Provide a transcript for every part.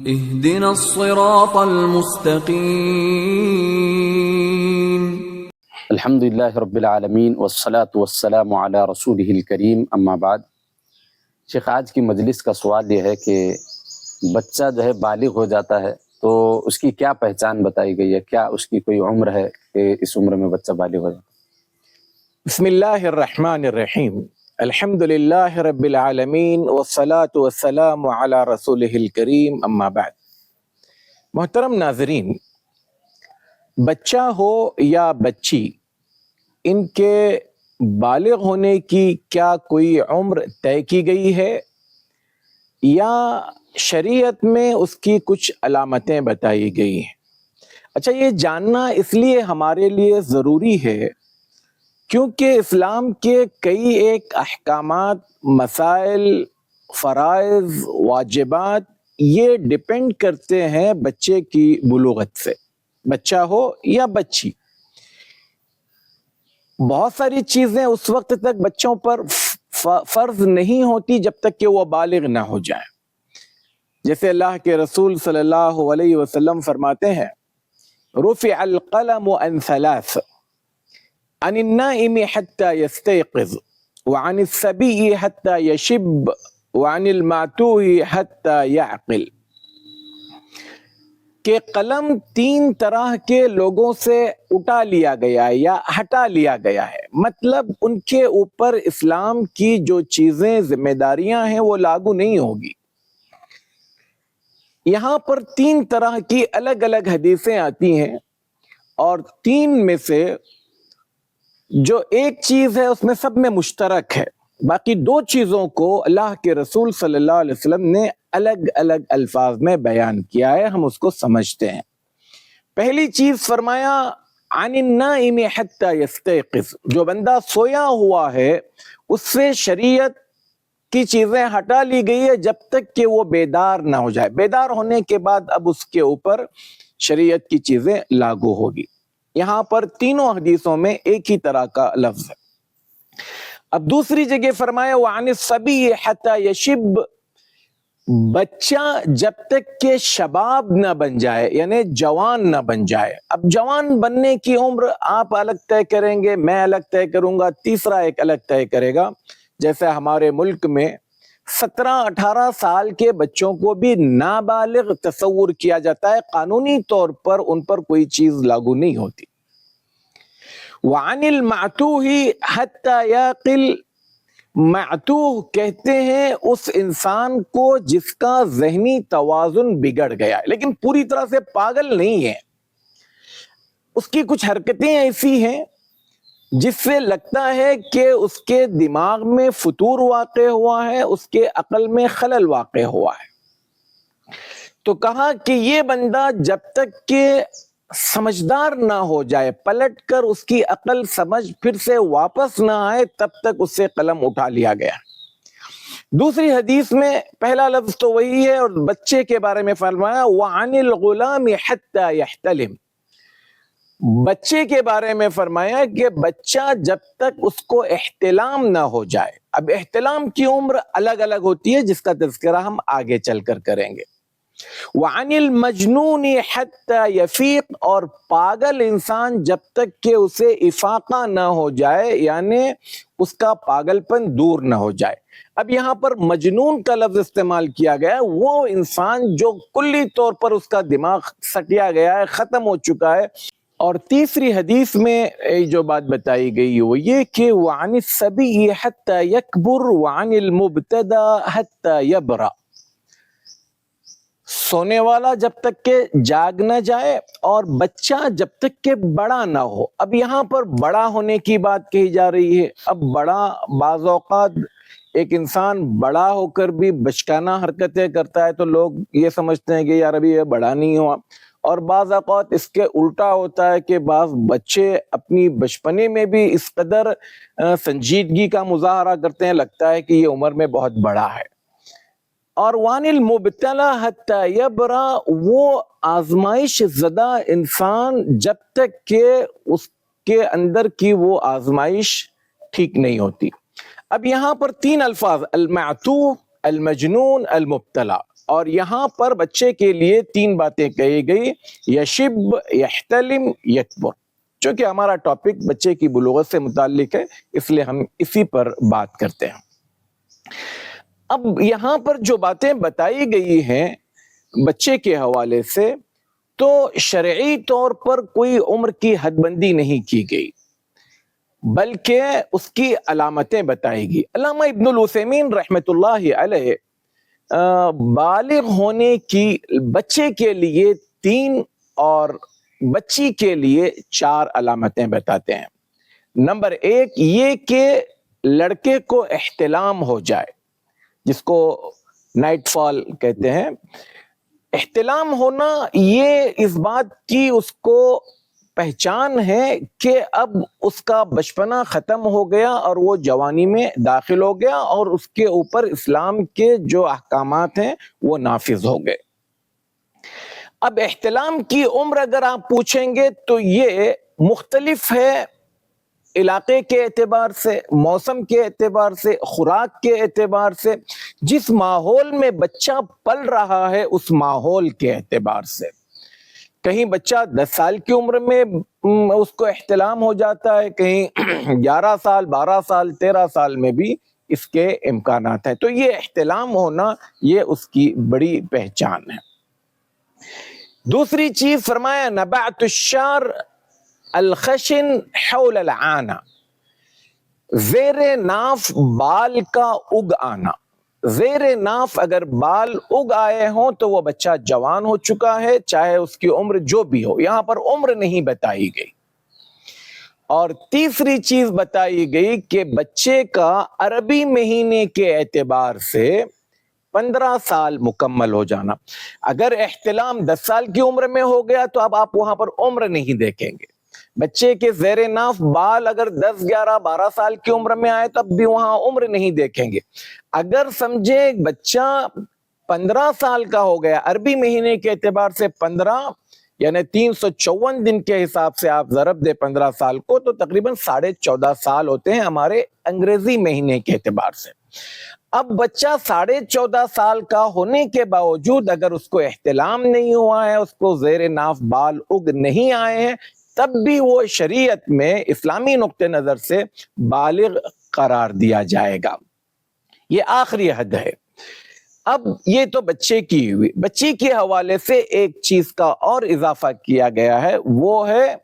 اهدنا الصراط المستقیم۔ الحمدللہ رب العالمین والصلاة والسلام علی رسولہ الکریم، اما بعد۔ شیخ، آج کی مجلس کا سوال یہ ہے کہ بچہ جو ہے بالغ ہو جاتا ہے تو اس کی کیا پہچان بتائی گئی ہے؟ کیا اس کی کوئی عمر ہے کہ اس عمر میں بچہ بالغ ہو جاتا ہے؟ بسم اللہ الرحمن الرحیم، الحمدللہ رب العالمین والصلاة والسلام علی رسولہ الکریم، اما بعد۔ محترم ناظرین، بچہ ہو یا بچی، ان کے بالغ ہونے کی کیا کوئی عمر طے کی گئی ہے یا شریعت میں اس کی کچھ علامتیں بتائی گئی ہیں؟ اچھا، یہ جاننا اس لیے ہمارے لیے ضروری ہے کیونکہ اسلام کے کئی ایک احکامات، مسائل، فرائض، واجبات یہ ڈیپینڈ کرتے ہیں بچے کی بلوغت سے، بچہ ہو یا بچی۔ بہت ساری چیزیں اس وقت تک بچوں پر فرض نہیں ہوتی جب تک کہ وہ بالغ نہ ہو جائیں۔ جیسے اللہ کے رسول صلی اللہ علیہ وسلم فرماتے ہیں، رفع القلم عن ثلاث، عن النائم حتى يستيقظ، وعن الصبي حتى يشب، وعن المعتوه حتى يعقل، کہ قلم تین طرح کے لوگوں سے اٹھا لیا گیا ہے یا ہٹا لیا گیا ہے، مطلب ان کے اوپر اسلام کی جو چیزیں، ذمہ داریاں ہیں وہ لاگو نہیں ہوگی۔ یہاں پر تین طرح کی الگ الگ حدیثیں آتی ہیں، اور تین میں سے جو ایک چیز ہے اس میں سب میں مشترک ہے، باقی دو چیزوں کو اللہ کے رسول صلی اللہ علیہ وسلم نے الگ الگ الفاظ میں بیان کیا ہے، ہم اس کو سمجھتے ہیں۔ پہلی چیز فرمایا، عن النائم حتی یستیقظ، جو بندہ سویا ہوا ہے اس سے شریعت کی چیزیں ہٹا لی گئی ہے جب تک کہ وہ بیدار نہ ہو جائے۔ بیدار ہونے کے بعد اب اس کے اوپر شریعت کی چیزیں لاگو ہوگی۔ یہاں پر تینوں حدیثوں میں ایک ہی طرح کا لفظ ہے۔ اب دوسری جگہ فرمایا، وعن الصبی حتی یشب، بچہ جب تک کہ شباب نہ بن جائے، یعنی جوان نہ بن جائے۔ اب جوان بننے کی عمر آپ الگ طے کریں گے، میں الگ طے کروں گا، تیسرا ایک الگ طے کرے گا۔ جیسے ہمارے ملک میں 17-18 سال کے بچوں کو بھی نابالغ تصور کیا جاتا ہے، قانونی طور پر ان پر کوئی چیز لاگو نہیں ہوتی۔ وعن المعتوہ حتی یعقل، معتوہ کہتے ہیں اس انسان کو جس کا ذہنی توازن بگڑ گیا ہے، لیکن پوری طرح سے پاگل نہیں ہے، اس کی کچھ حرکتیں ایسی ہیں جس سے لگتا ہے کہ اس کے دماغ میں فتور واقع ہوا ہے، اس کے عقل میں خلل واقع ہوا ہے۔ تو کہا کہ یہ بندہ جب تک کہ سمجھدار نہ ہو جائے، پلٹ کر اس کی عقل سمجھ پھر سے واپس نہ آئے، تب تک اس سے قلم اٹھا لیا گیا۔ دوسری حدیث میں پہلا لفظ تو وہی ہے، اور بچے کے بارے میں فرمایا، وعن الغلام حتی یحتلم، بچے کے بارے میں فرمایا کہ بچہ جب تک اس کو احتلام نہ ہو جائے۔ اب احتلام کی عمر الگ الگ ہوتی ہے جس کا تذکرہ ہم آگے چل کر کریں گے۔ وعن المجنون حتی یفیق، اور پاگل انسان جب تک کہ اسے افاقہ نہ ہو جائے، یعنی اس کا پاگل پن دور نہ ہو جائے۔ اب یہاں پر مجنون کا لفظ استعمال کیا گیا ہے، وہ انسان جو کلی طور پر اس کا دماغ سٹیا گیا ہے، ختم ہو چکا ہے۔ اور تیسری حدیث میں جو بات بتائی گئی وہ یہ کہ وعن الصبی حتی یکبر، وعن المبتدا حتی یبرأ، سونے والا جب تک کہ جاگ نہ جائے اور بچہ جب تک کہ بڑا نہ ہو۔ اب یہاں پر بڑا ہونے کی بات کہی جا رہی ہے۔ اب بڑا، بعض اوقات ایک انسان بڑا ہو کر بھی بچکانہ حرکتیں کرتا ہے تو لوگ یہ سمجھتے ہیں کہ یار ابھی یہ بڑا نہیں ہوا، اور بعض اوقات اس کے الٹا ہوتا ہے کہ بعض بچے اپنی بچپنے میں بھی اس قدر سنجیدگی کا مظاہرہ کرتے ہیں، لگتا ہے کہ یہ عمر میں بہت بڑا ہے۔ اور وان المبتلا حتی یبرا، وہ آزمائش زدہ انسان جب تک کہ اس کے اندر کی وہ آزمائش ٹھیک نہیں ہوتی۔ اب یہاں پر تین الفاظ، المعتوہ، المجنون، المبتلا، اور یہاں پر بچے کے لیے 3 باتیں کہی گئی، یشب، یحتلم، یکبر۔ چونکہ ہمارا ٹاپک بچے کی بلوغت سے متعلق ہے، اس لیے ہم اسی پر بات کرتے ہیں۔ اب یہاں پر جو باتیں بتائی گئی ہیں بچے کے حوالے سے، تو شرعی طور پر کوئی عمر کی حد بندی نہیں کی گئی، بلکہ اس کی علامتیں بتائی گئی۔ علامہ ابن العثیمین رحمۃ اللہ علیہ بالغ ہونے کی بچے کے لیے 3 اور بچی کے لیے 4 علامتیں بتاتے ہیں۔ نمبر 1 یہ کہ لڑکے کو احتلام ہو جائے، جس کو نائٹ فال کہتے ہیں۔ احتلام ہونا یہ اس بات کی اس کو پہچان ہے کہ اب اس کا بچپنا ختم ہو گیا اور وہ جوانی میں داخل ہو گیا، اور اس کے اوپر اسلام کے جو احکامات ہیں وہ نافذ ہو گئے۔ اب احتلام کی عمر اگر آپ پوچھیں گے تو یہ مختلف ہے، علاقے کے اعتبار سے، موسم کے اعتبار سے، خوراک کے اعتبار سے، جس ماحول میں بچہ پل رہا ہے اس ماحول کے اعتبار سے۔ کہیں بچہ 10 سال کی عمر میں اس کو احتلام ہو جاتا ہے، کہیں 11 سال، 12 سال، 13 سال میں بھی اس کے امکانات ہیں۔ تو یہ احتلام ہونا یہ اس کی بڑی پہچان ہے۔ دوسری چیز فرمایا نبعت الشعر الخشن حول العانہ، زیر ناف بال کا اگ آنا۔ زیر ناف اگر بال اگ آئے ہوں تو وہ بچہ جوان ہو چکا ہے، چاہے اس کی عمر جو بھی ہو۔ یہاں پر عمر نہیں بتائی گئی۔ اور تیسری چیز بتائی گئی کہ بچے کا عربی مہینے کے اعتبار سے 15 سال مکمل ہو جانا۔ اگر احتلام 10 سال کی عمر میں ہو گیا تو اب آپ وہاں پر عمر نہیں دیکھیں گے۔ بچے کے زیر ناف بال اگر 10، 11، 12 سال کی عمر میں آئے تو اب بھی وہاں عمر نہیں دیکھیں گے۔ اگر سمجھے بچہ 15 سال کا ہو گیا، عربی مہینے کے اعتبار سے 15 یعنی 354 دن کے حساب سے آپ ضرب دے 15 سال کو، تو تقریباً 14.5 سال ہوتے ہیں ہمارے انگریزی مہینے کے اعتبار سے۔ اب بچہ 14.5 سال کا ہونے کے باوجود اگر اس کو احتلام نہیں ہوا ہے، اس کو زیر ناف بال اگ نہیں آئے ہیں، تب بھی وہ شریعت میں اسلامی نقطہ نظر سے بالغ قرار دیا جائے گا۔ یہ آخری حد ہے۔ اب یہ تو بچے کی ہوئی۔ بچی کے حوالے سے ایک چیز کا اور اضافہ کیا گیا ہے، وہ ہے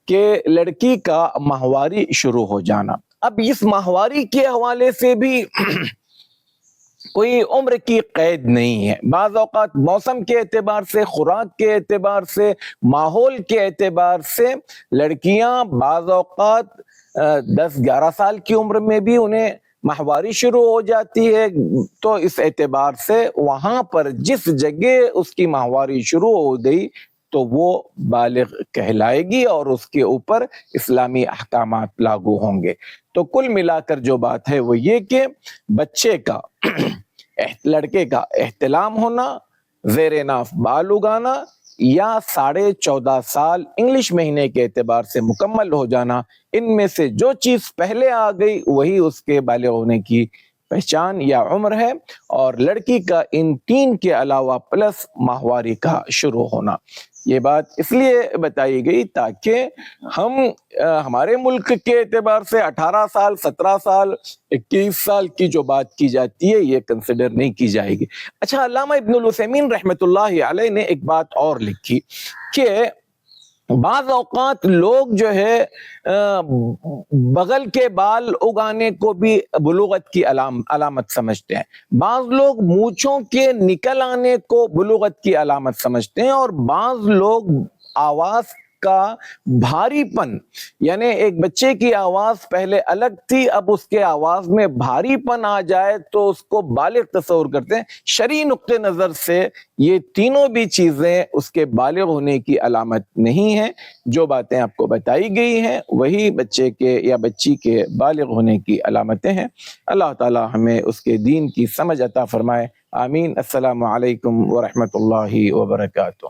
کہ لڑکی کا ماہواری شروع ہو جانا۔ اب اس ماہواری کے حوالے سے بھی کوئی عمر کی قید نہیں ہے۔ بعض اوقات موسم کے اعتبار سے، خوراک کے اعتبار سے، ماحول کے اعتبار سے لڑکیاں بعض اوقات 10-11 سال کی عمر میں بھی انہیں ماہواری شروع ہو جاتی ہے، تو اس اعتبار سے وہاں پر جس جگہ اس کی ماہواری شروع ہو گئی تو وہ بالغ کہلائے گی اور اس کے اوپر اسلامی احکامات لاگو ہوں گے۔ تو کل ملا کر جو بات ہے وہ یہ کہ بچے کا، لڑکے کا احتلام ہونا، زیر ناف بال اگانا یا 14.5 سال انگلش مہینے کے اعتبار سے مکمل ہو جانا، ان میں سے جو چیز پہلے آ گئی وہی اس کے بالغ ہونے کی پہچان یا عمر ہے، اور لڑکی کا ان 3 کے علاوہ پلس ماہواری کا شروع ہونا۔ یہ بات اس لیے بتائی گئی تاکہ ہم ہمارے ملک کے اعتبار سے 18 سال، 17 سال، 21 سال کی جو بات کی جاتی ہے یہ کنسیڈر نہیں کی جائے گی۔ اچھا، علامہ ابن العثیمین رحمۃ اللہ علیہ نے ایک بات اور لکھی کہ بعض اوقات لوگ جو ہے بغل کے بال اگانے کو بھی بلوغت کی علامت سمجھتے ہیں، بعض لوگ مونچھوں کے نکل آنے کو بلوغت کی علامت سمجھتے ہیں، اور بعض لوگ آواز کا بھاری پن، یعنی ایک بچے کی آواز پہلے الگ تھی، اب اس کے آواز میں بھاری پن آ جائے تو اس کو بالغ تصور کرتے ہیں۔ شرعی نقطہ نظر سے یہ تینوں بھی چیزیں اس کے بالغ ہونے کی علامت نہیں ہیں۔ جو باتیں آپ کو بتائی گئی ہیں وہی بچے کے یا بچی کے بالغ ہونے کی علامتیں ہیں۔ اللہ تعالی ہمیں اس کے دین کی سمجھ عطا فرمائے، آمین۔ السلام علیکم ورحمۃ اللہ وبرکاتہ۔